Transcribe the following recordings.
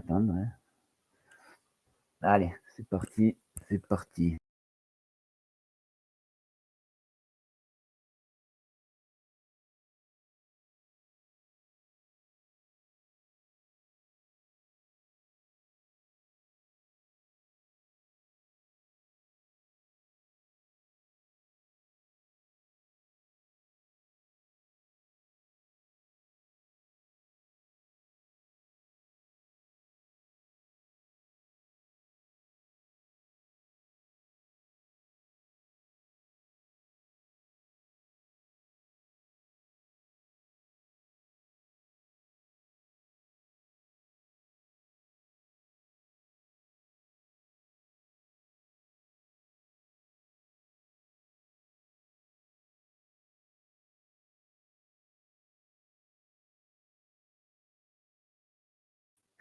attendre. Hein. Allez, c'est parti. C'est parti.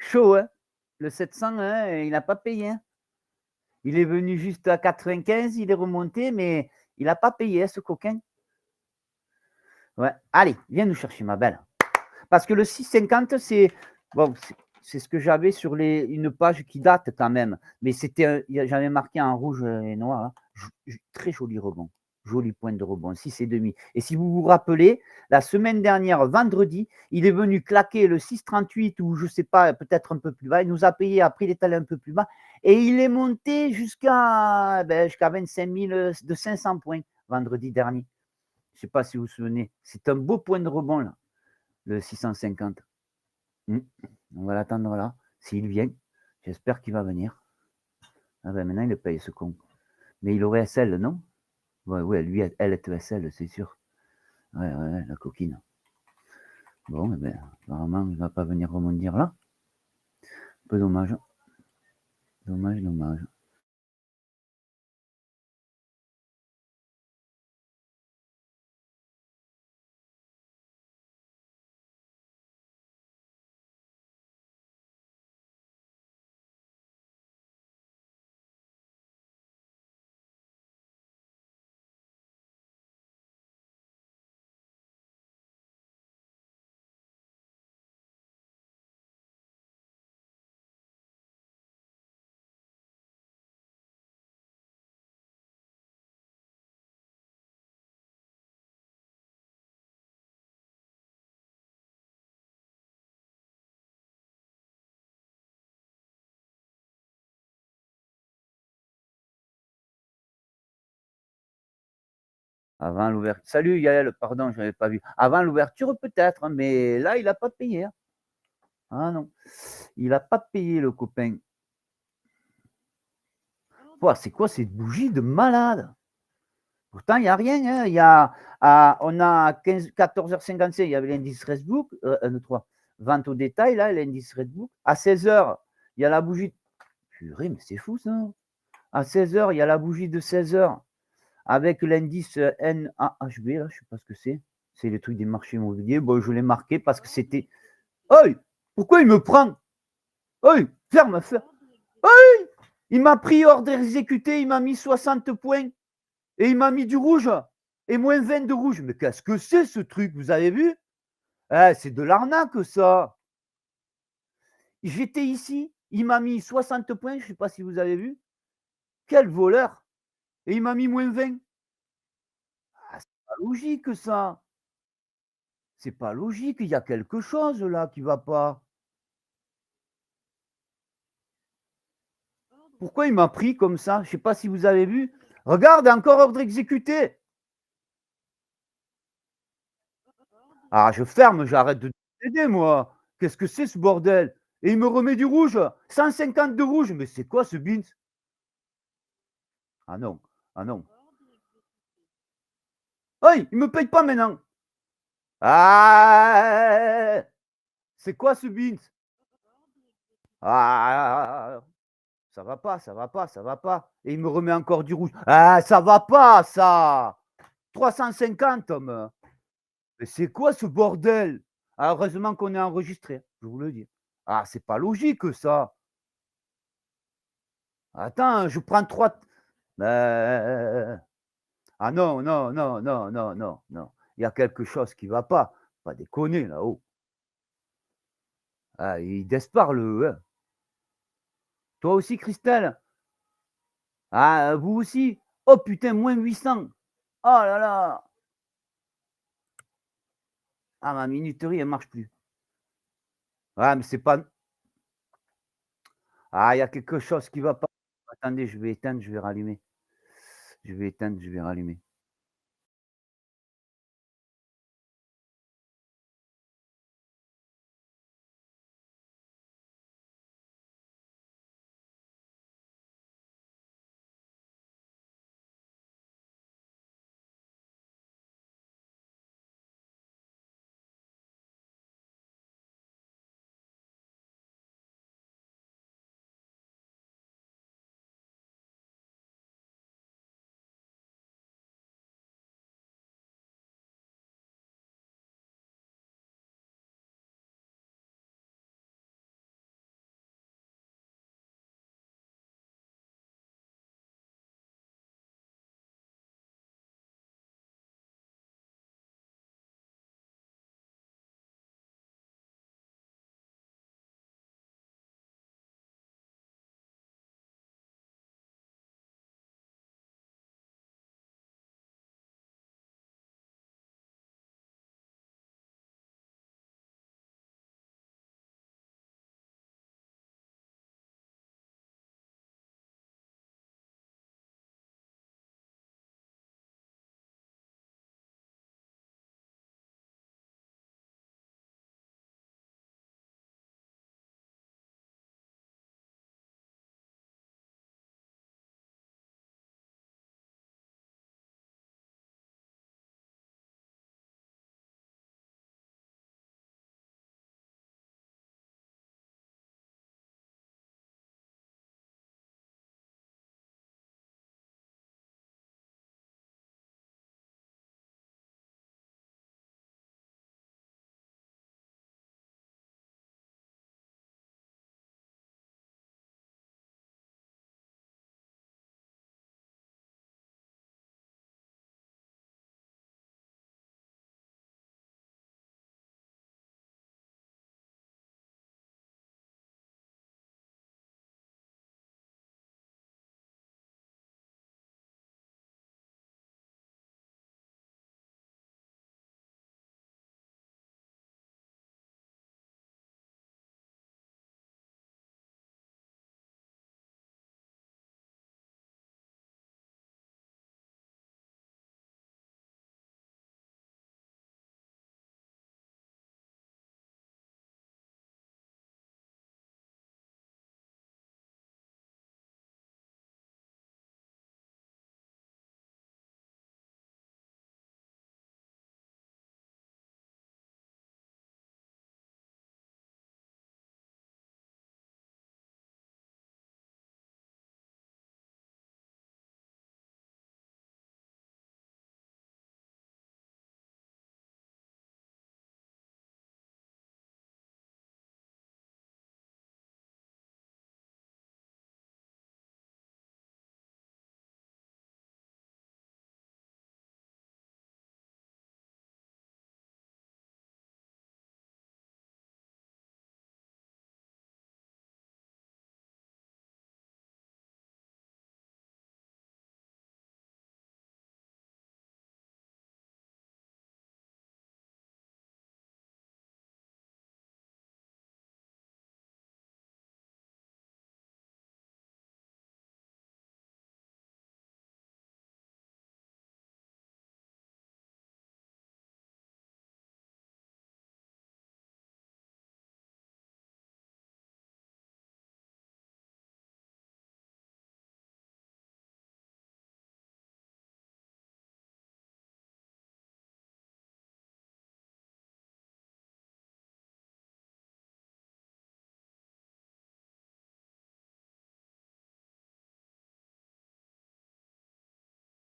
Chaud, hein? Le 700, hein, il n'a pas payé. Hein. Il est venu juste à 95, il est remonté, mais il n'a pas payé, hein, ce coquin. Ouais. Allez, viens nous chercher, ma belle. Parce que le 6,50, c'est bon, c'est ce que j'avais sur une page qui date quand même. Mais j'avais marqué en rouge et noir. Hein. Très joli rebond. Joli point de rebond, 6,5. Et si vous vous rappelez, la semaine dernière, vendredi, il est venu claquer le 6,38 ou je ne sais pas, peut-être un peu plus bas. Il nous a payé, après il est allé un peu plus bas. Et il est monté jusqu'à 25 000 de 500 points vendredi dernier. Je ne sais pas si vous vous souvenez. C'est un beau point de rebond là, le 650. On va l'attendre là. S'il vient, j'espère qu'il va venir. Ah ben maintenant il le paye ce con. Mais il aurait SL, non? Ouais, lui, elle est SL, c'est sûr. Ouais, la coquine. Bon, eh ben, apparemment, il ne va pas venir rebondir là. Un peu dommage. Dommage. Avant l'ouverture. Salut Yael, pardon, je n'avais pas vu. Avant l'ouverture, peut-être, hein, mais là, il n'a pas payé. Hein. Ah non. Il n'a pas payé, le copain. Wow, c'est quoi cette bougie de malade? Pourtant, il n'y a rien. Hein. On a 14h55, il y avait l'indice Redbook, 1, 2, 3, vente au détail, là, l'indice Redbook. À 16h, il y a la bougie. Purée, mais c'est fou ça. À 16h, il y a la bougie de 16h avec l'indice NAHB, là, je ne sais pas ce que c'est. C'est le truc des marchés immobiliers. Bon, je l'ai marqué parce que c'était. Oi, pourquoi il me prend? Oi, ferme. Oi, il m'a pris ordre exécuté, il m'a mis 60 points. Et il m'a mis du rouge et moins 20 de rouge. Mais qu'est-ce que c'est ce truc? Vous avez vu? C'est de l'arnaque ça. J'étais ici, il m'a mis 60 points, je ne sais pas si vous avez vu. Quel voleur! Et il m'a mis moins 20. Ah, c'est pas logique ça. C'est pas logique, il y a quelque chose là qui ne va pas. Pourquoi il m'a pris comme ça? Je ne sais pas si vous avez vu. Regarde, encore ordre exécuté. Ah, je ferme, j'arrête de t'aider, moi. Qu'est-ce que c'est ce bordel? Et il me remet du rouge. 150 de rouge. Mais c'est quoi ce bins? Ah non, ah non. Hey, il me paye pas maintenant. Ah, c'est quoi ce bins? Ah, ça va pas. Et il me remet encore du rouge. Ah, ça va pas, ça. 350, homme. Mais c'est quoi ce bordel? Ah, heureusement qu'on est enregistré, je vous le dis. Ah, c'est pas logique, ça. Attends, je prends 3. Ah non. Il y a quelque chose qui va pas. Pas déconner là-haut. Ah, il disparaît le. Hein. Toi aussi, Christelle? Ah, vous aussi? Oh putain, moins 800. Oh là là. Ah, ma minuterie, elle marche plus. Ah, mais c'est pas. Ah, il y a quelque chose qui va pas. Attendez, je vais éteindre, je vais rallumer. Je vais éteindre, je vais rallumer.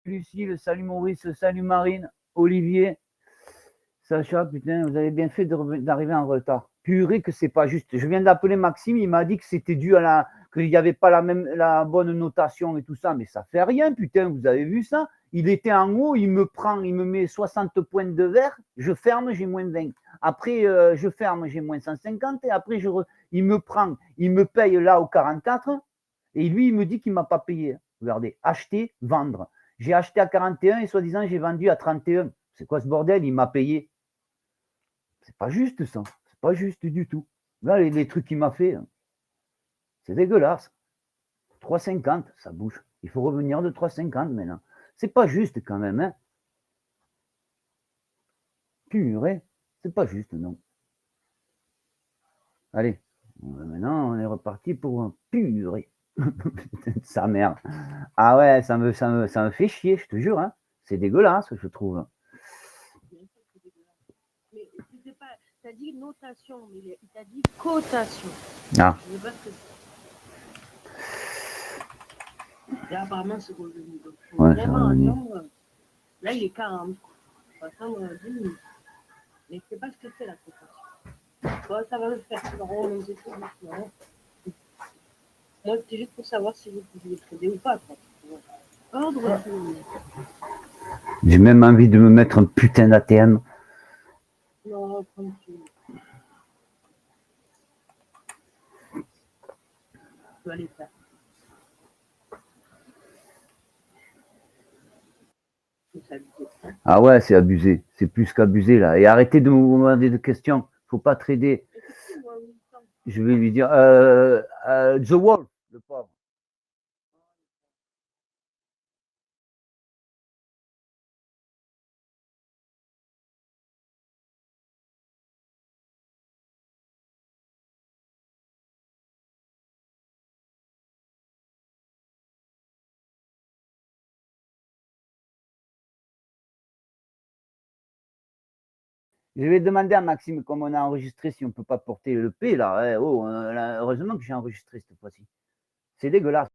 Lucille, salut Maurice, salut Marine, Olivier, Sacha, putain, vous avez bien fait d'arriver en retard. Purée que c'est pas juste. Je viens d'appeler Maxime, il m'a dit que c'était dû à qu'il n'y avait pas la bonne notation et tout ça, mais ça fait rien, putain, vous avez vu ça? Il était en haut, il me prend, il me met 60 points de vert, je ferme, j'ai moins 20. Après, je ferme, j'ai moins 150, et après, il me prend, il me paye là au 44, Et lui, il me dit qu'il ne m'a pas payé. Regardez, acheter, vendre. J'ai acheté à 41 et soi-disant, j'ai vendu à 31. C'est quoi ce bordel? Il m'a payé. C'est pas juste ça. C'est pas juste du tout. Là, les trucs qu'il m'a fait, c'est dégueulasse. 3,50, ça bouge. Il faut revenir de 3,50 maintenant. C'est pas juste quand même, hein. Purée, c'est pas juste, non. Allez, maintenant on est reparti pour un purée. Putain de sa mère. Ah ouais, ça me fait chier, je te jure, hein. C'est dégueulasse, je trouve. Mais c'était pas. T'as dit notation, mais il t'a dit cotation. Ah. Je sais pas ce que c'est. Et apparemment, c'est revenu. Donc, Ouais, vraiment attendre. Là, il est 40. Il faut attendre 10 minutes. Mais je sais pas ce que c'est la cotation. Bon, ça va le faire. Remonter tout doucement. Moi, c'était juste pour savoir si vous pouviez trader ou pas. Ordre. J'ai même envie de me mettre un putain d'ATM. Non, tranquille. Je dois aller faire. Ah ouais, c'est abusé. C'est plus qu'abusé là. Et arrêtez de me demander de questions. Faut pas trader. Je vais lui dire The Wolf, le pauvre. Je vais demander à Maxime, comme on a enregistré, si on ne peut pas porter le P là. Oh, là, heureusement que j'ai enregistré cette fois-ci. C'est dégueulasse.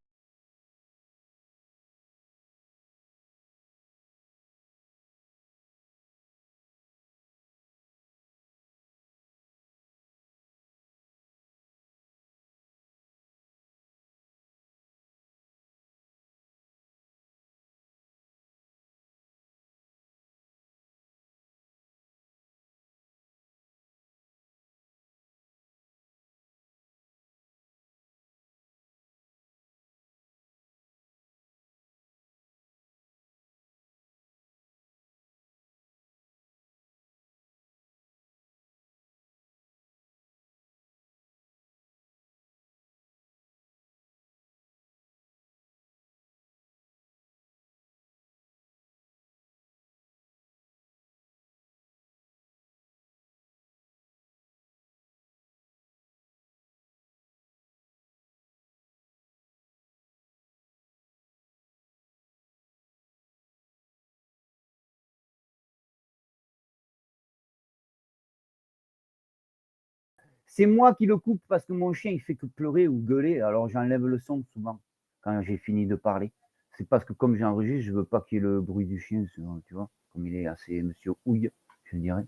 C'est moi qui le coupe parce que mon chien il fait que pleurer ou gueuler. Alors j'enlève le son souvent quand j'ai fini de parler. C'est parce que comme j'enregistre, je veux pas qu'il y ait le bruit du chien, tu vois, comme il est assez monsieur houille, je dirais.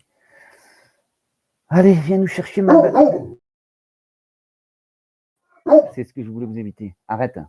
Allez, viens nous chercher ma belle. C'est ce que je voulais vous éviter. Arrête.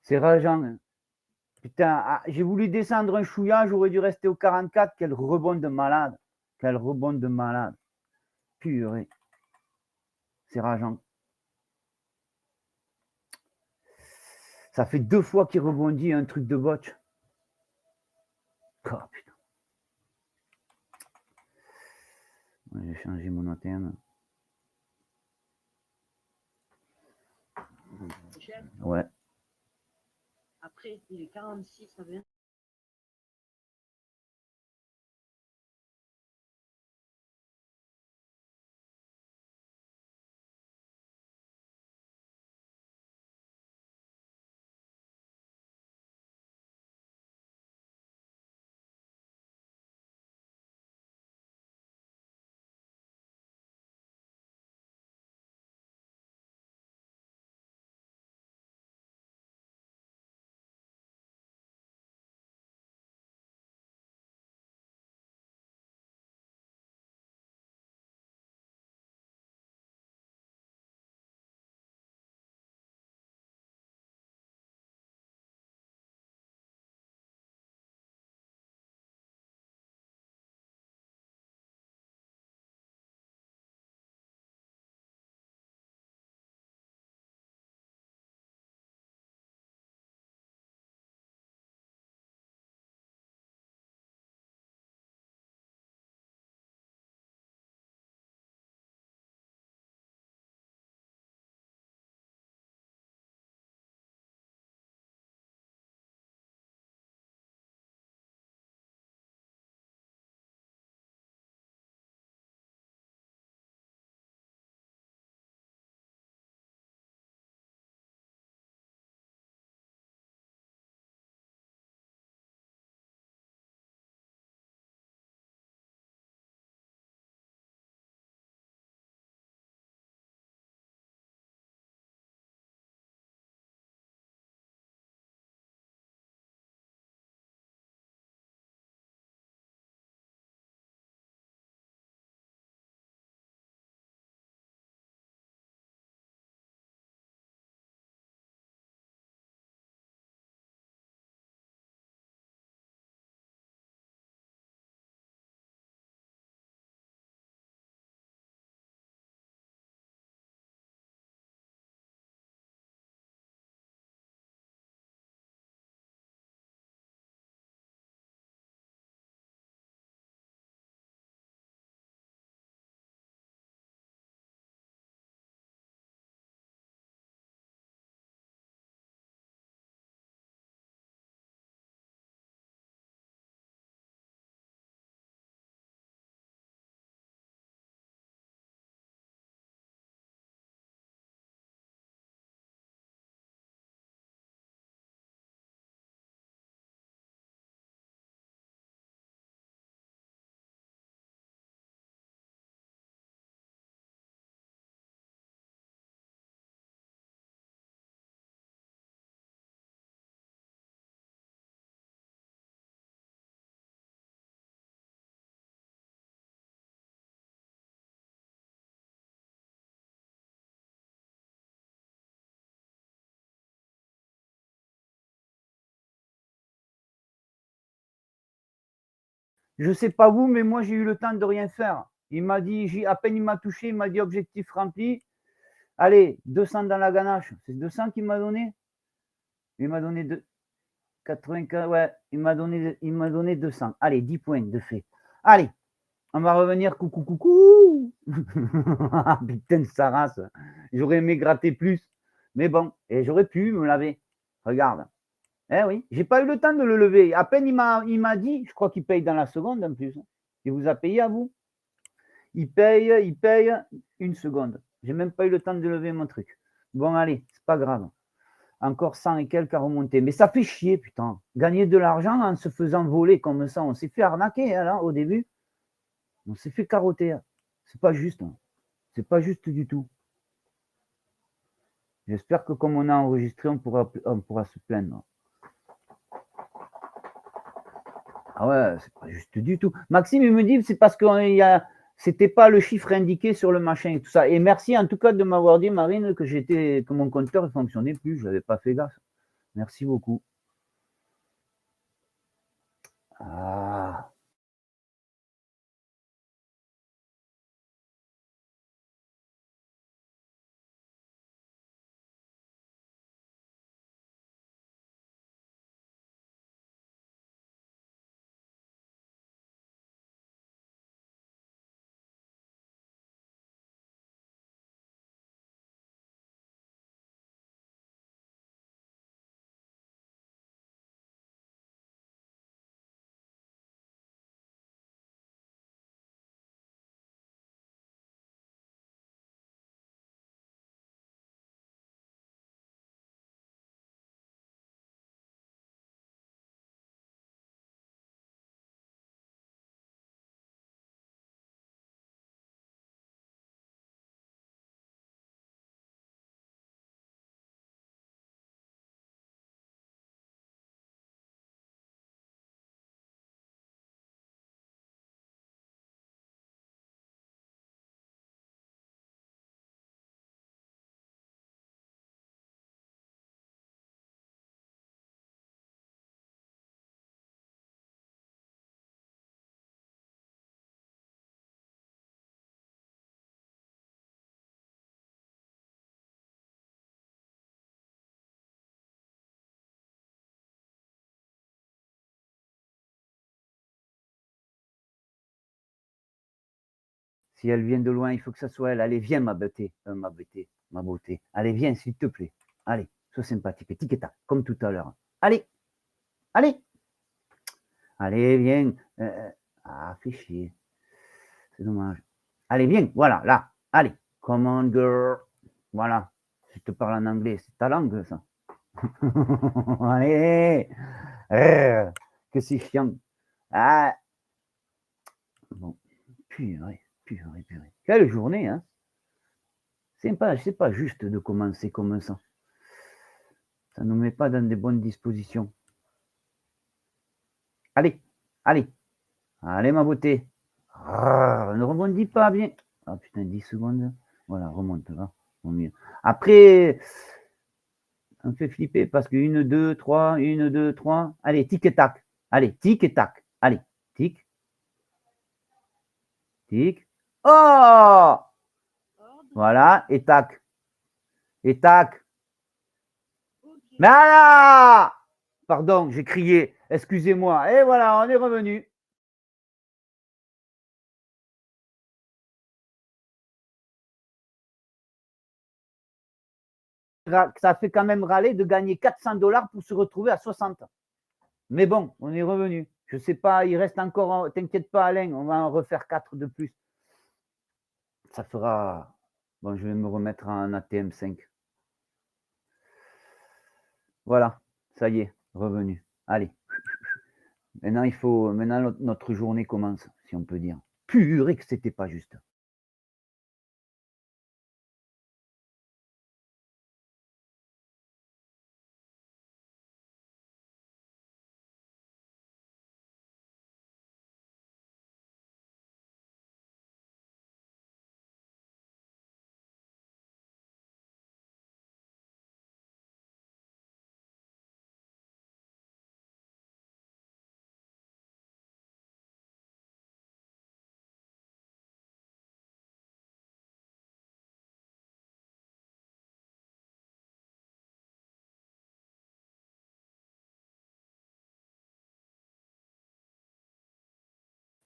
C'est rageant. Hein. Putain, j'ai voulu descendre un chouïa, j'aurais dû rester au 44. Quel rebond de malade. Quel rebond de malade. Purée. C'est rageant. Ça fait 2 fois qu'il rebondit un truc de botch. Oh putain. J'ai changé mon ATM. Ouais. Après, il est 46, ça vient. Je sais pas vous, mais moi, j'ai eu le temps de rien faire. Il m'a dit, à peine il m'a touché, il m'a dit objectif rempli. Allez, 200 dans la ganache. C'est 200 qu'il m'a donné. Il m'a donné 95, ouais, il m'a donné 200. Allez, 10 points de fait. Allez, on va revenir. Coucou. Putain de sa race. J'aurais aimé gratter plus. Mais bon, et j'aurais pu me laver. Regarde. Eh oui, j'ai pas eu le temps de le lever. À peine il m'a dit, je crois qu'il paye dans la seconde en plus. Il vous a payé à vous. Il paye 1 seconde. J'ai même pas eu le temps de lever mon truc. Bon, allez, c'est pas grave. Encore 100 et quelques à remonter. Mais ça fait chier, putain. Gagner de l'argent en se faisant voler comme ça. On s'est fait arnaquer hein, là, au début. On s'est fait carotter. Hein. C'est pas juste. Hein. C'est pas juste du tout. J'espère que comme on a enregistré, on pourra se plaindre. Ah ouais, c'est pas juste du tout. Maxime, il me dit c'est parce que c'était pas le chiffre indiqué sur le machin et tout ça. Et merci en tout cas de m'avoir dit, Marine, que mon compteur ne fonctionnait plus. Je n'avais pas fait gaffe. Merci beaucoup. Ah. Si elle vient de loin, il faut que ça soit elle. Allez, viens, ma beauté. Ma beauté. Allez, viens, s'il te plaît. Allez, sois sympathique. Tic-tac, comme tout à l'heure. Allez, allez. Allez, viens. Fais chier. C'est dommage. Allez, viens. Voilà, là. Allez. Come on, girl. Voilà. Je te parle en anglais. C'est ta langue, ça. Allez. Que c'est chiant. Ah. Bon. Purée. Quelle journée, hein. C'est pas juste de commencer comme ça. Ça ne nous met pas dans des bonnes dispositions. Allez, ma beauté. Ne rebondis pas bien. Ah putain, 10 secondes. Voilà, remonte là. Au mieux. Après, on fait flipper parce que 1, 2, 3, 1, 2, 3. Allez, tic et tac. Allez, tic et tac. Allez, tic. Tic. Oh! Voilà, et tac. Et tac. Mais là! Pardon, j'ai crié. Excusez-moi. Et voilà, on est revenu. Ça fait quand même râler de gagner 400$ pour se retrouver à 60. Mais bon, on est revenu. Je sais pas, il reste encore, t'inquiète pas Alain, on va en refaire 4 de plus. Ça fera, bon, je vais me remettre en ATM 5. Voilà, ça y est, revenu. Allez. Maintenant notre journée commence, si on peut dire. Purée que c'était pas juste.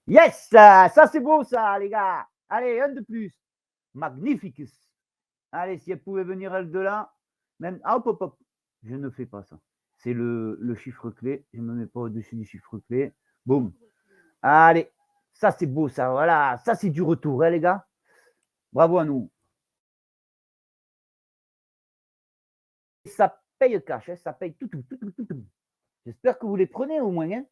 Yes, ça c'est beau ça, les gars. Allez, un de plus. Magnificus. Allez, si elle pouvait venir elle de là, même, hop. Je ne fais pas ça. C'est le chiffre clé. Je ne me mets pas au-dessus du chiffre clé. Boum. Allez, ça c'est beau ça. Voilà, ça c'est du retour, hein, les gars. Bravo à nous. Ça paye cash, hein, ça paye tout. J'espère que vous les prenez au moins. Hein.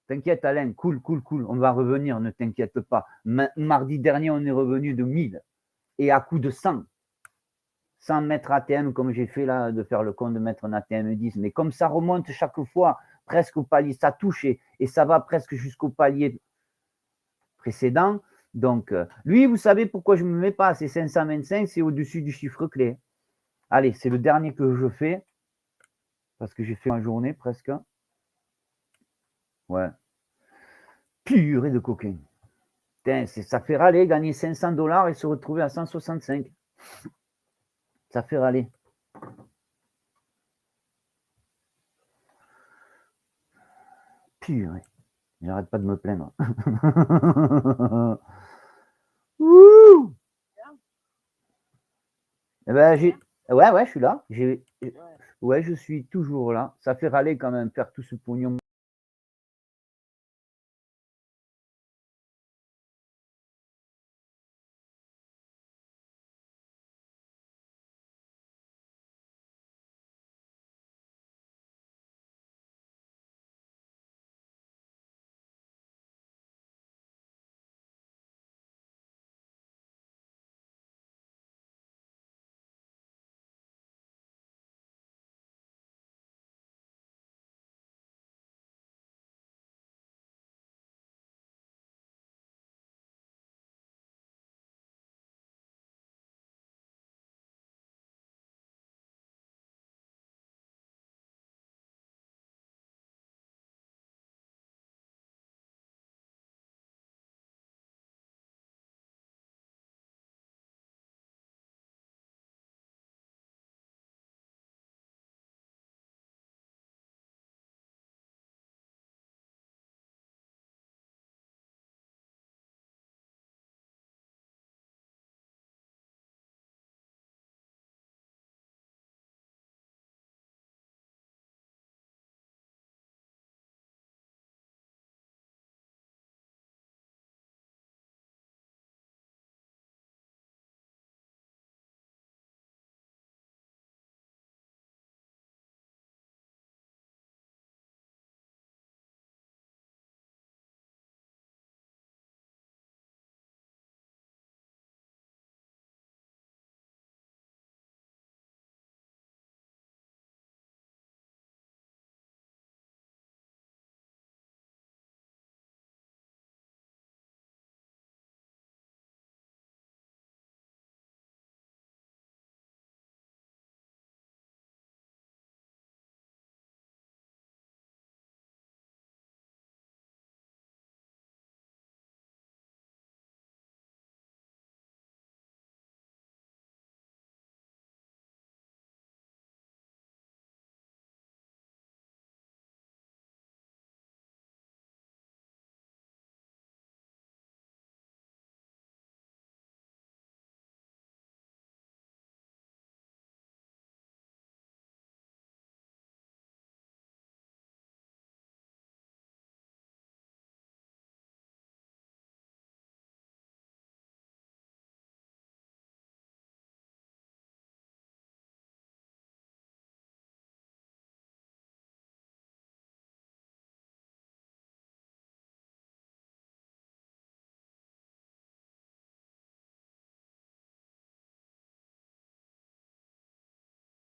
T'inquiète Alain, cool. On va revenir, ne t'inquiète pas. Mardi dernier, on est revenu de 1000 et à coup de 100. sans mettre ATM comme j'ai fait là, de faire le compte de mettre un ATM 10. Mais comme ça remonte chaque fois presque au palier, ça touche et ça va presque jusqu'au palier précédent. Donc, lui, vous savez pourquoi je ne me mets pas, c'est 525, c'est au-dessus du chiffre clé. Allez, c'est le dernier que je fais, parce que j'ai fait ma journée presque. Ouais. Purée de coquin. Putain, ça fait râler, gagner 500 $ et se retrouver à 165. Ça fait râler. Purée. J'arrête pas de me plaindre. Ouh. Eh ben, ouais, je suis là. Ouais, je suis toujours là. Ça fait râler quand même, faire tout ce pognon.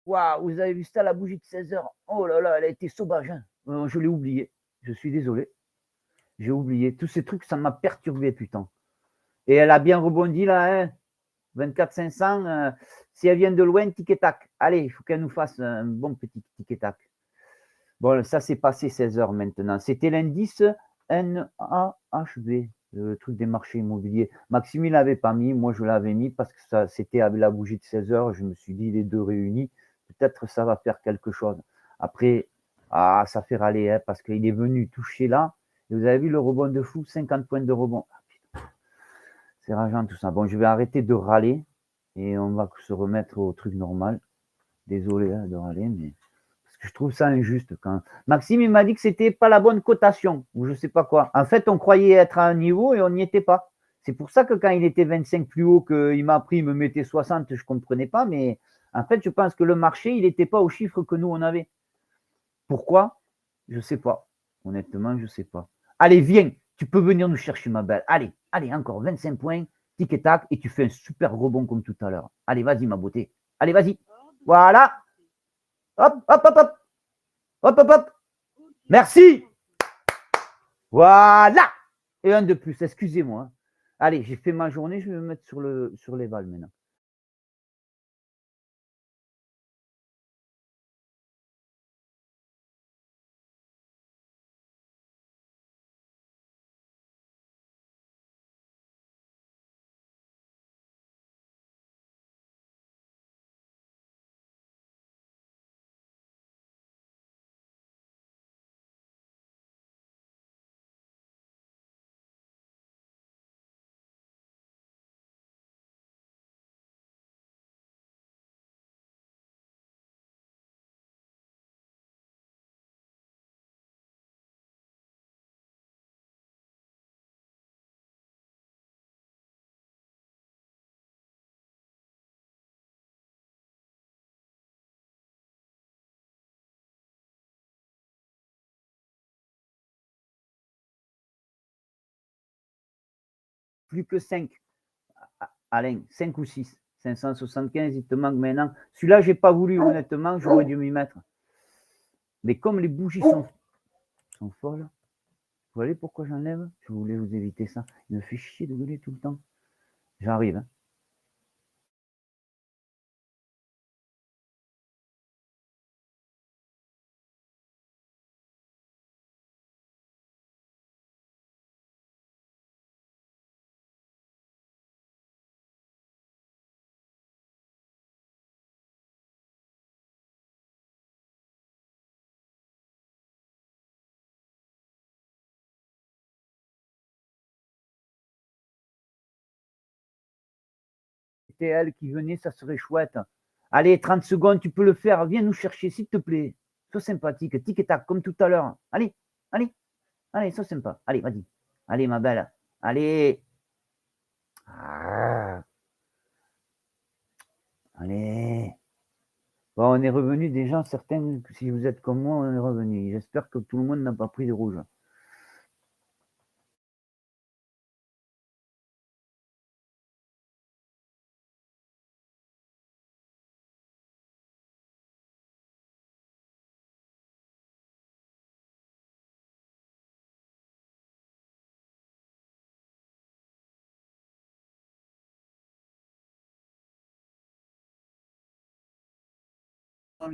Waouh, vous avez vu ça, la bougie de 16 heures? Oh là là, elle a été sauvage. Hein. Je l'ai oublié. Je suis désolé. J'ai oublié. Tous ces trucs, ça m'a perturbé, putain. Et elle a bien rebondi là, hein. 24 500. Si elle vient de loin, tic et tac. Allez, il faut qu'elle nous fasse un bon petit tic et tac. Bon, ça s'est passé 16 heures maintenant. C'était l'indice NAHB, le truc des marchés immobiliers. Maxime, il l'avait pas mis. Moi, je l'avais mis parce que ça, c'était avec la bougie de 16 heures. Je me suis dit, les deux réunis, peut-être ça va faire quelque chose. Après, ça fait râler, hein, parce qu'il est venu toucher là. Et vous avez vu le rebond de fou, 50 points de rebond. C'est rageant tout ça. Bon, je vais arrêter de râler et on va se remettre au truc normal. Désolé hein, de râler, mais parce que je trouve ça injuste. Quand Maxime, il m'a dit que c'était pas la bonne cotation ou je sais pas quoi. En fait, on croyait être à un niveau et on n'y était pas. C'est pour ça que quand il était 25 plus haut, qu'il m'a pris, il me mettait 60, je comprenais pas. Mais en fait, je pense que le marché, il n'était pas au chiffre que nous, on avait. Pourquoi? Je sais pas. Honnêtement, je sais pas. Allez, viens, tu peux venir nous chercher, ma belle. Allez, encore 25 points, tic et tac, et tu fais un super rebond comme tout à l'heure. Allez, vas-y, ma beauté. Allez. Allez, vas-y. Voilà. Hop, hop, hop, hop. Hop, hop, hop. Merci. Voilà. Et un de plus, excusez-moi. Allez, j'ai fait ma journée, je vais me mettre sur les balles maintenant. Plus que 5. Alain, 5 ou 6. 575, il te manque maintenant. Celui-là, je n'ai pas voulu, honnêtement, j'aurais dû m'y mettre. Mais comme les bougies sont folles, vous voyez pourquoi j'enlève? Je voulais vous éviter ça. Il me fait chier de gueuler tout le temps. J'arrive. Hein. C'était elle qui venait, ça serait chouette. Allez, 30 secondes, tu peux le faire. Viens nous chercher, s'il te plaît. Sois sympathique, tic et tac, comme tout à l'heure. Allez, allez, allez, sois sympa. Allez, vas-y. Allez, ma belle. Allez. Ah. Allez. Bon, on est revenu déjà, certains, si vous êtes comme moi, on est revenu. J'espère que tout le monde n'a pas pris de rouge.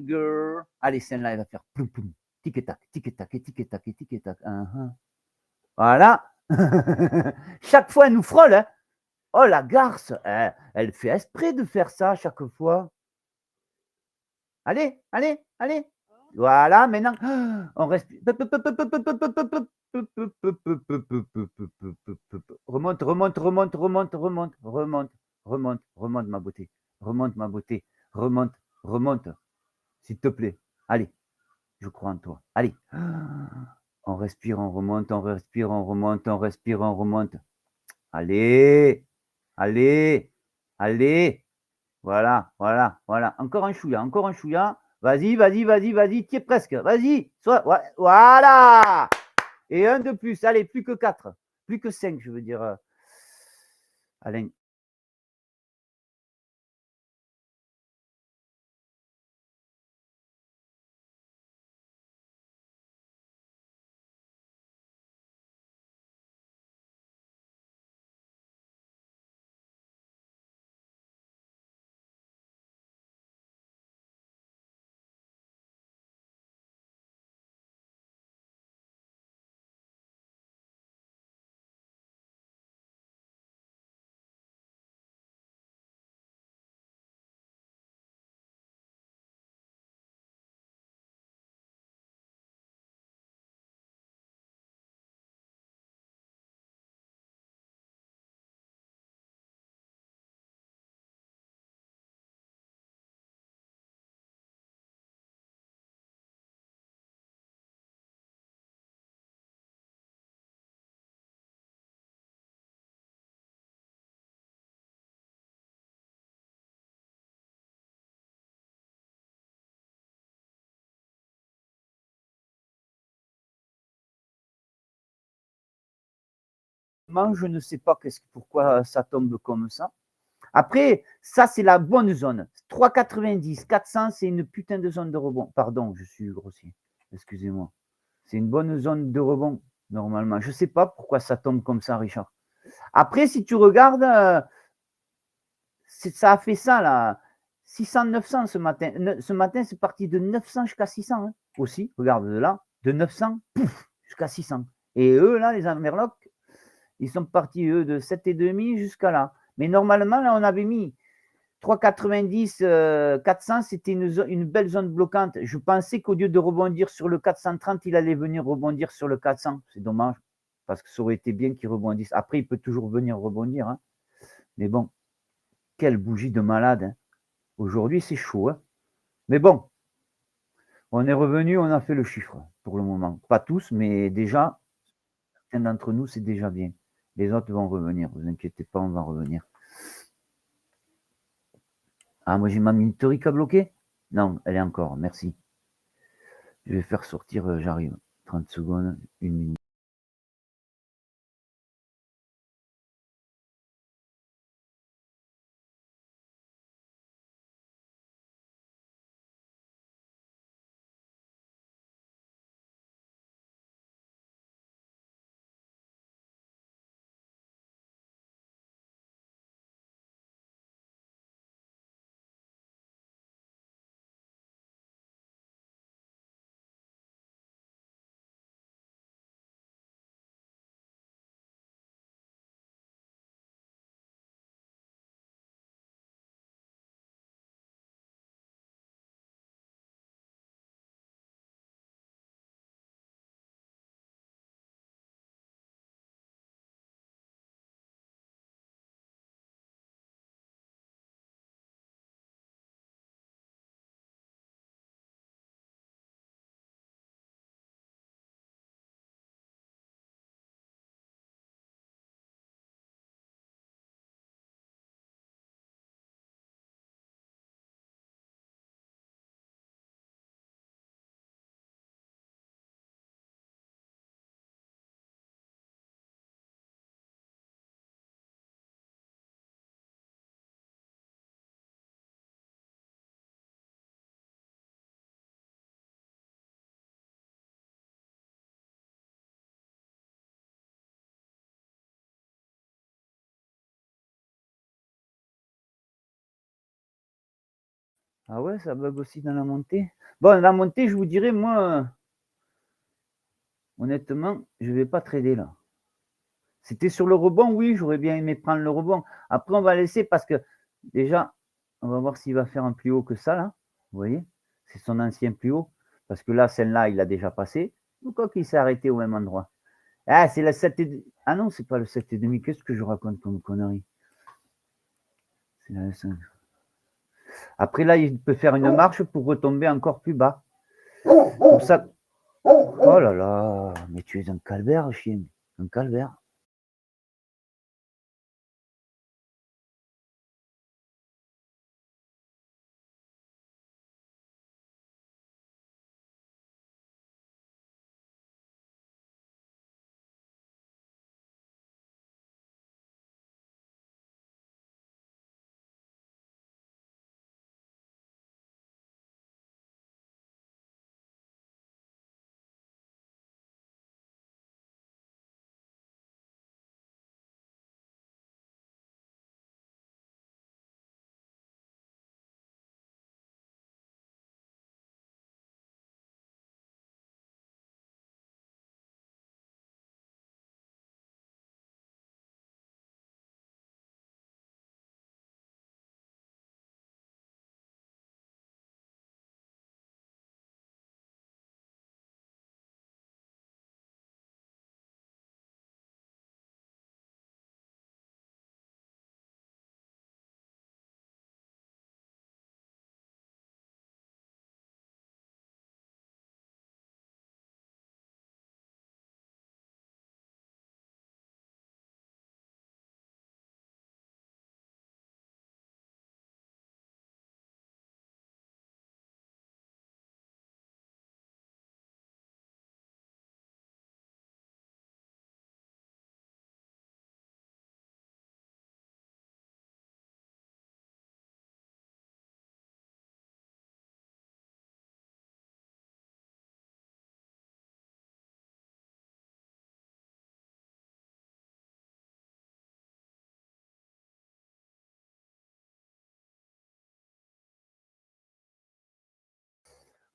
Girl. Allez, celle-là, elle va faire ploum ploum. Tic et tac, tic et tac, et tic et tac, et tic et tac. Voilà. Chaque fois, elle nous frôle. Hein. Oh, la garce, elle fait exprès de faire ça chaque fois. Allez, allez, allez. Voilà, maintenant, on respire. Remonte, remonte, remonte, remonte, remonte, remonte, remonte, remonte, ma beauté. Remonte, ma beauté. Remonte, remonte. S'il te plaît. Allez, je crois en toi. Allez. On respire, on remonte, on respire, on remonte, on respire, on remonte. Allez, allez, allez. Voilà, voilà, voilà. Encore un chouïa, encore un chouïa. Vas-y, vas-y, vas-y, vas-y. Tu es presque. Vas-y. Voilà. Et un de plus. Allez, plus que 4. Plus que 5, je veux dire. Alain. Je ne sais pas pourquoi ça tombe comme ça. Après, ça, c'est la bonne zone. 3,90, 400, c'est une putain de zone de rebond. Pardon, je suis grossier. Excusez-moi. C'est une bonne zone de rebond, normalement. Je ne sais pas pourquoi ça tombe comme ça, Richard. Après, si tu regardes, ça a fait ça, là. 600, 900 ce matin. Ce matin, c'est parti de 900 jusqu'à 600. Hein. Aussi, regarde là, de 900 jusqu'à 600. Et eux, là, les Amerlocs, ils sont partis, eux, de 7,5 jusqu'à là. Mais normalement, là, on avait mis 3,90, 400, c'était une belle zone bloquante. Je pensais qu'au lieu de rebondir sur le 430, il allait venir rebondir sur le 400. C'est dommage, parce que ça aurait été bien qu'il rebondisse. Après, il peut toujours venir rebondir. Hein. Mais bon, quelle bougie de malade. Hein. Aujourd'hui, c'est chaud. Hein. Mais bon, on est revenu, on a fait le chiffre pour le moment. Pas tous, mais déjà, certains d'entre nous, c'est déjà bien. Les autres vont revenir. Ne vous inquiétez pas, on va revenir. Ah, moi, j'ai ma Mintorica bloquée? Non, elle est encore. Merci. Je vais faire sortir, j'arrive. 30 secondes, 1 minute. Ah ouais, ça bug aussi dans la montée. Bon, la montée, je vous dirais, moi, honnêtement, je ne vais pas trader là. C'était sur le rebond, oui, j'aurais bien aimé prendre le rebond. Après, on va laisser parce que déjà, on va voir s'il va faire un plus haut que ça, là. Vous voyez? C'est son ancien plus haut. Parce que là, celle-là, il a déjà passé. Ou quoi qu'il s'est arrêté au même endroit. Ah, c'est la 7,5. Ah non, c'est pas le 7,5. Qu'est-ce que je raconte comme connerie? C'est la 5. Après, là, il peut faire une marche pour retomber encore plus bas. Pour ça. Oh là là, mais tu es un calvaire, chien. Un calvaire.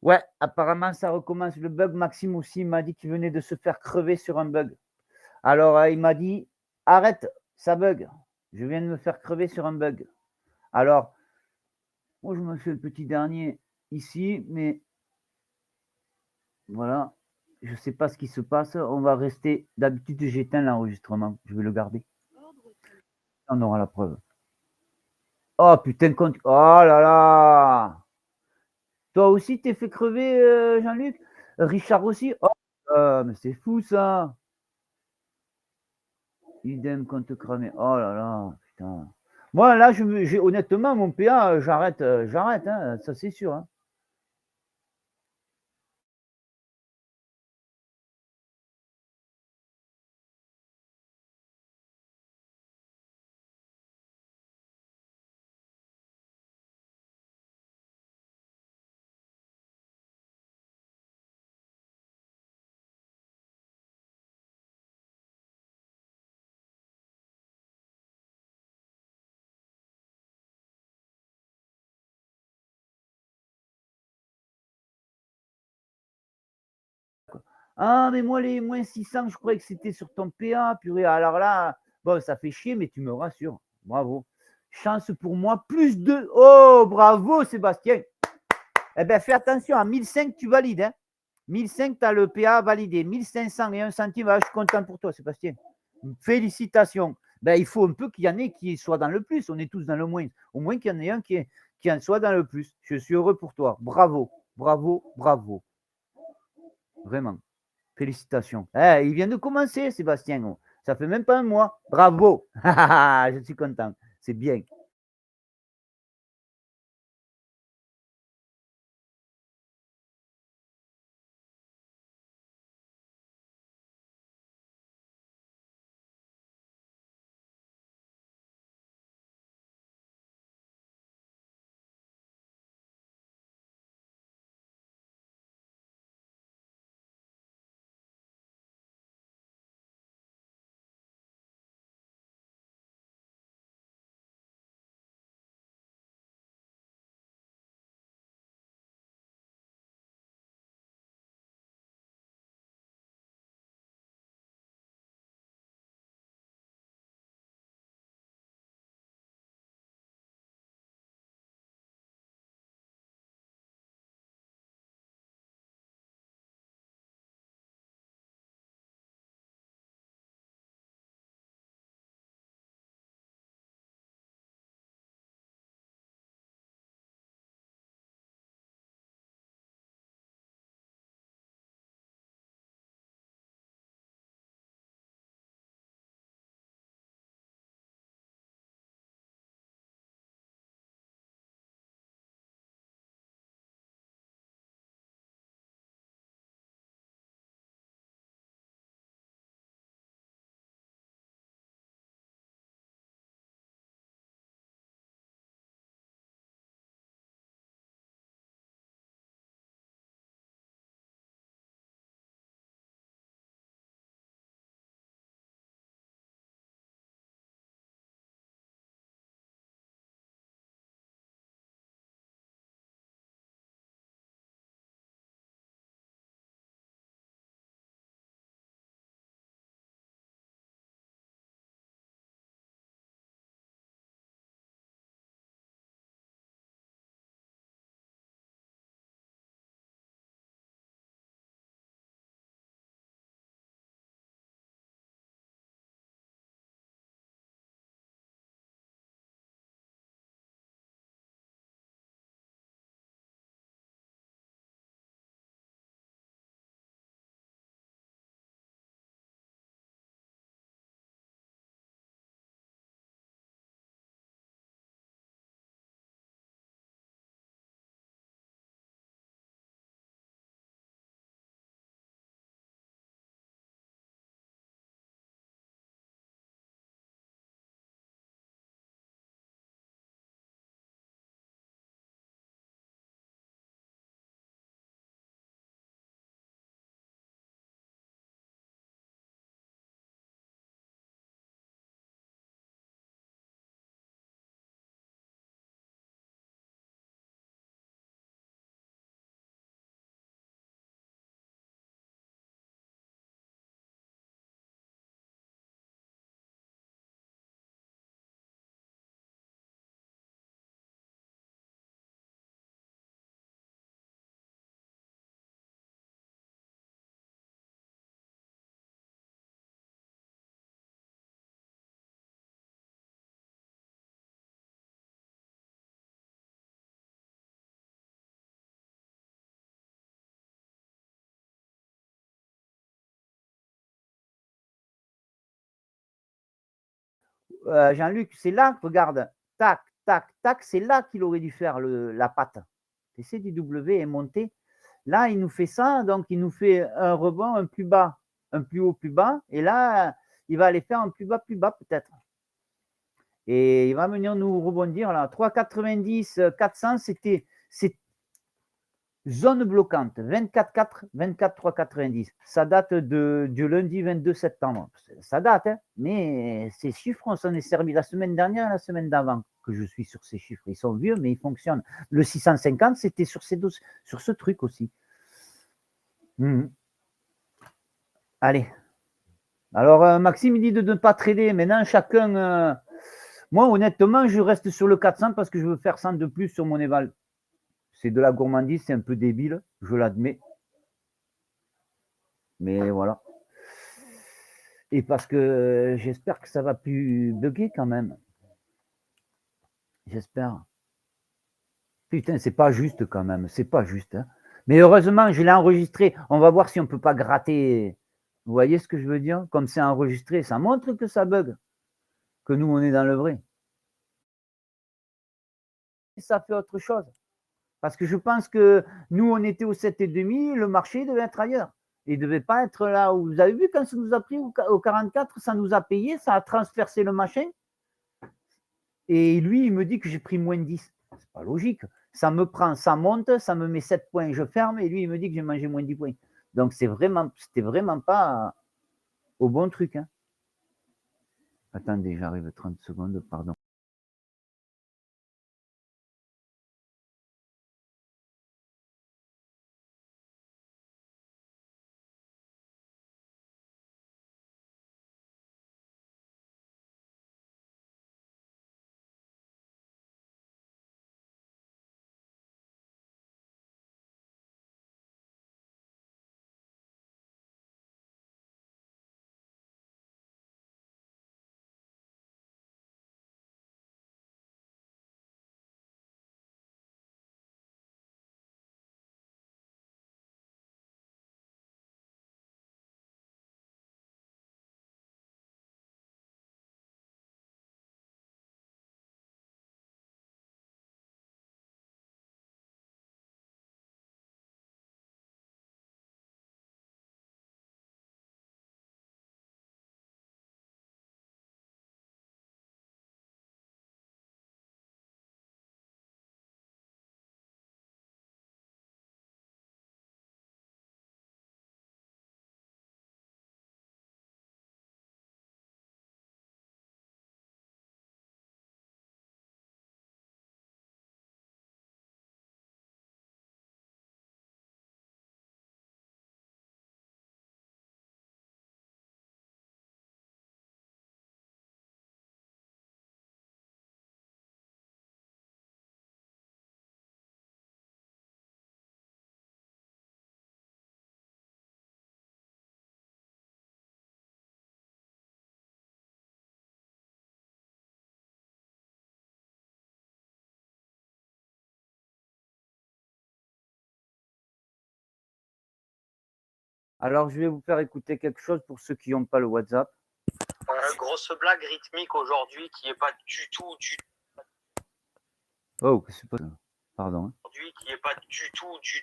Ouais, apparemment, ça recommence le bug. Maxime aussi, il m'a dit qu'il venait de se faire crever sur un bug. Alors, il m'a dit: «Arrête, ça bug. Je viens de me faire crever sur un bug». Alors, moi, je me fais le petit dernier ici, mais voilà, je sais pas ce qui se passe. On va rester d'habitude, j'éteins l'enregistrement, je vais le garder. On aura la preuve. Oh putain, compte oh là là! Toi aussi, t'es fait crever, Jean-Luc? Richard aussi? Oh, mais c'est fou ça! Idem compte cramé. Oh là là, putain. Moi là, honnêtement, mon PA, j'arrête, hein, ça c'est sûr, hein. Ah, mais moi, les -600, je croyais que c'était sur ton PA, purée. Alors là, bon, ça fait chier, mais tu me rassures. Bravo. Chance pour moi, plus 2. Oh, bravo, Sébastien. Eh ben, fais attention, à 1005, tu valides, hein. 1005, tu as le PA validé. 1501 centimes, ah, je suis content pour toi, Sébastien. Félicitations. Ben, il faut un peu qu'il y en ait qui soient dans le plus. On est tous dans le moins. Au moins qu'il y en ait un qui en soit dans le plus. Je suis heureux pour toi. Bravo, bravo, bravo. Vraiment. Félicitations. Eh, il vient de commencer, Sébastien. Oh. Ça fait même pas un mois. Bravo. Je suis content. C'est bien. Jean-Luc, c'est là, regarde, tac, tac, tac, c'est là qu'il aurait dû faire la patte. TCDW est monté. Là, il nous fait ça, donc il nous fait un rebond, un plus bas, un plus haut, plus bas. Et là, il va aller faire un plus bas, peut-être. Et il va venir nous rebondir là. 3,90, 400, c'était zone bloquante. 24,4, 24,390. Ça date du lundi 22 septembre. Ça date, hein, mais ces chiffres, on s'en est servi la semaine dernière et la semaine d'avant que je suis sur ces chiffres. Ils sont vieux, mais ils fonctionnent. Le 650, c'était sur ce truc aussi. Allez. Alors, Maxime, il dit de ne pas trader. Maintenant, chacun... moi, honnêtement, je reste sur le 400 parce que je veux faire 100 de plus sur mon éval. C'est de la gourmandise, c'est un peu débile, je l'admets. Mais voilà. Et parce que j'espère que ça va plus bugger quand même. J'espère. Putain, c'est pas juste quand même. C'est pas juste. Hein. Mais heureusement, je l'ai enregistré. On va voir si on ne peut pas gratter. Vous voyez ce que je veux dire? Comme c'est enregistré, ça montre que ça bug. Que nous, on est dans le vrai. Ça fait autre chose. Parce que je pense que nous, on était au 7,5, le marché devait être ailleurs. Il ne devait pas être là où vous avez vu quand ça nous a pris au 44, ça nous a payé, ça a transpercé le machin. Et lui, il me dit que j'ai pris moins 10. C'est pas logique. Ça me prend, ça monte, ça me met 7 points, je ferme, et lui, il me dit que j'ai mangé moins 10 points. Donc, c'était vraiment pas au bon truc. Hein. Attendez, j'arrive 30 secondes, pardon. Alors, je vais vous faire écouter quelque chose pour ceux qui n'ont pas le WhatsApp. Grosse blague rythmique aujourd'hui qui n'est pas du tout Oh, c'est pas ça. Pardon. Aujourd'hui qui n'est pas du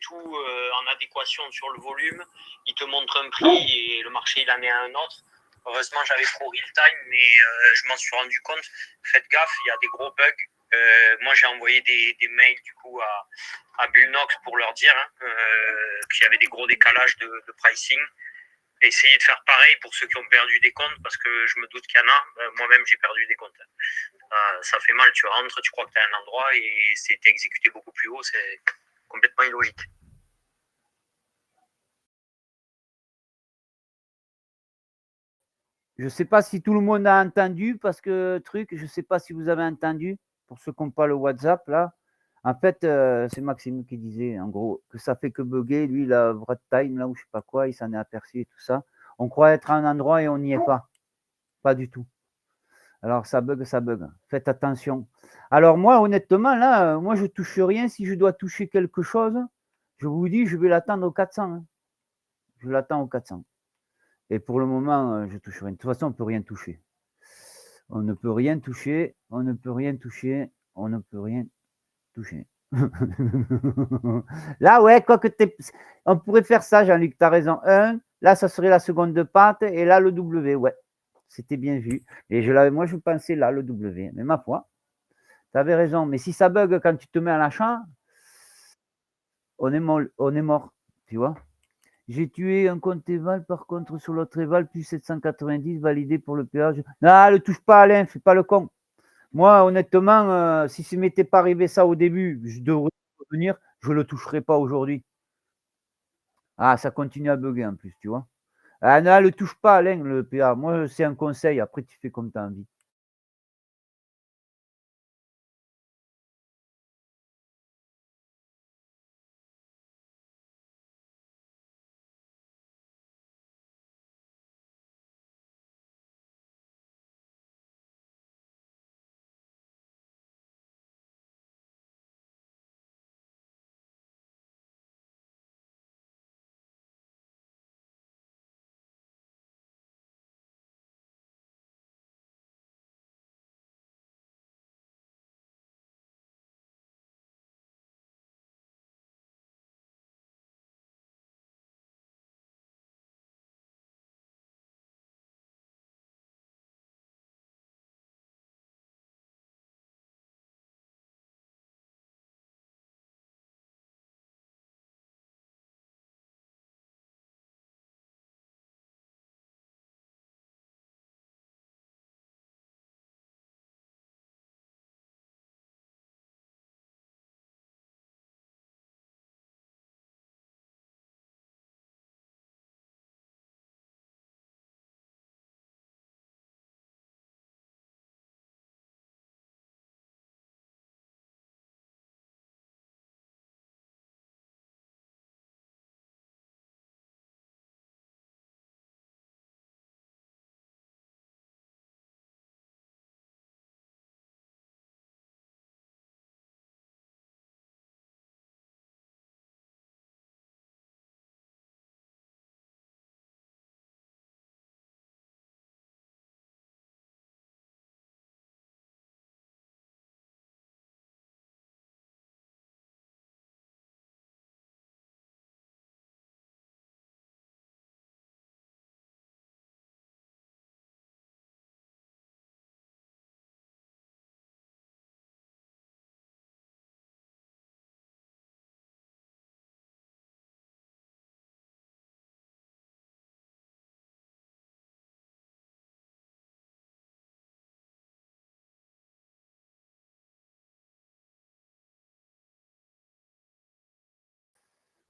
tout en adéquation sur le volume. Il te montre un prix et le marché il en est à un autre. Heureusement, j'avais Pro Real Time, mais je m'en suis rendu compte. Faites gaffe, il y a des gros bugs. Moi, j'ai envoyé des mails du coup à Bullnox pour leur dire qu'il y avait des gros décalages de pricing. Essayez de faire pareil pour ceux qui ont perdu des comptes, parce que je me doute qu'il y en a. Moi-même, j'ai perdu des comptes. Ça fait mal, tu rentres, tu crois que tu as un endroit et c'est exécuté beaucoup plus haut, c'est complètement illogique. Je ne sais pas si tout le monde a entendu, parce que je ne sais pas si vous avez entendu, pour ceux qui n'ont pas le WhatsApp, là. En fait, c'est Maxime qui disait, en gros, que ça fait que bugger. Lui, il a vrai time, là, ou je ne sais pas quoi, il s'en est aperçu et tout ça. On croit être à un endroit et on n'y est pas. Pas du tout. Alors, ça bug, ça bug. Faites attention. Alors, moi, honnêtement, là, moi, je ne touche rien. Si je dois toucher quelque chose, je vous dis, je vais l'attendre au 400. Hein. Je l'attends au 400. Et pour le moment, je ne touche rien. De toute façon, on ne peut rien toucher. On ne peut rien toucher, on ne peut rien toucher, on ne peut rien toucher. Là, ouais, quoi que on pourrait faire ça, Jean-Luc, tu as raison. 1, là, ça serait la seconde de patte, et là, le W, ouais. C'était bien vu. Et moi, je pensais là, le W. Mais ma foi, tu avais raison. Mais si ça bug quand tu te mets à l'achat, on est mort, tu vois. J'ai tué un compte Eval, par contre, sur l'autre Eval, plus 790, validé pour le péage. Non, ne touche pas, Alain, fais pas le con. Moi, honnêtement, si ça ne m'était pas arrivé ça au début, je devrais revenir, je ne le toucherai pas aujourd'hui. Ah, ça continue à bugger en plus, tu vois. Ah non, le touche pas, Alain, le PA. Moi, c'est un conseil. Après, tu fais comme tu as envie.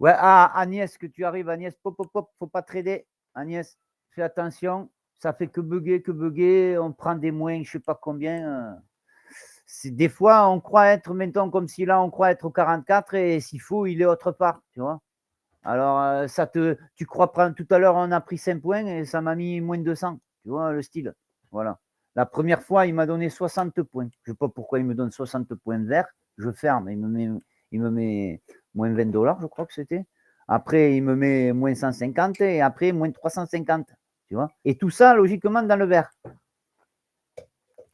Ouais, ah, Agnès, que tu arrives, Agnès, pop, pop, pop, faut pas trader. Agnès, fais attention, ça fait que bugger, on prend des moins, je sais pas combien. Des fois, on croit être, maintenant, comme si là, on croit être au 44 et s'il faut, il est autre part, tu vois. Alors, tu crois prendre, tout à l'heure, on a pris 5 points et ça m'a mis moins de 200, tu vois, le style. Voilà. La première fois, il m'a donné 60 points. Je ne sais pas pourquoi il me donne 60 points verts. Je ferme, il me met moins $20, je crois que c'était. Après, il me met moins 150 et après, moins 350. Tu vois. Et tout ça, logiquement, dans le vert.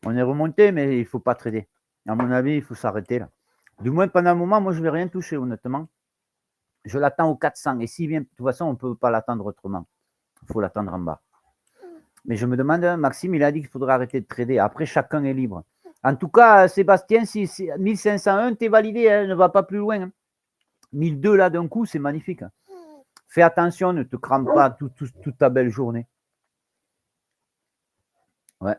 On est remonté, mais il ne faut pas trader. À mon avis, il faut s'arrêter là. Du moins, pendant un moment, moi, je ne vais rien toucher, honnêtement. Je l'attends au 400. Et s'il vient, de toute façon, on ne peut pas l'attendre autrement. Il faut l'attendre en bas. Mais je me demande, Maxime, il a dit qu'il faudrait arrêter de trader. Après, chacun est libre. En tout cas, Sébastien, si c'est 1501, tu es validé, hein, ne va pas plus loin. Hein. 1002 là d'un coup, c'est magnifique. Hein. Fais attention, ne te crame pas toute ta belle journée. Ouais.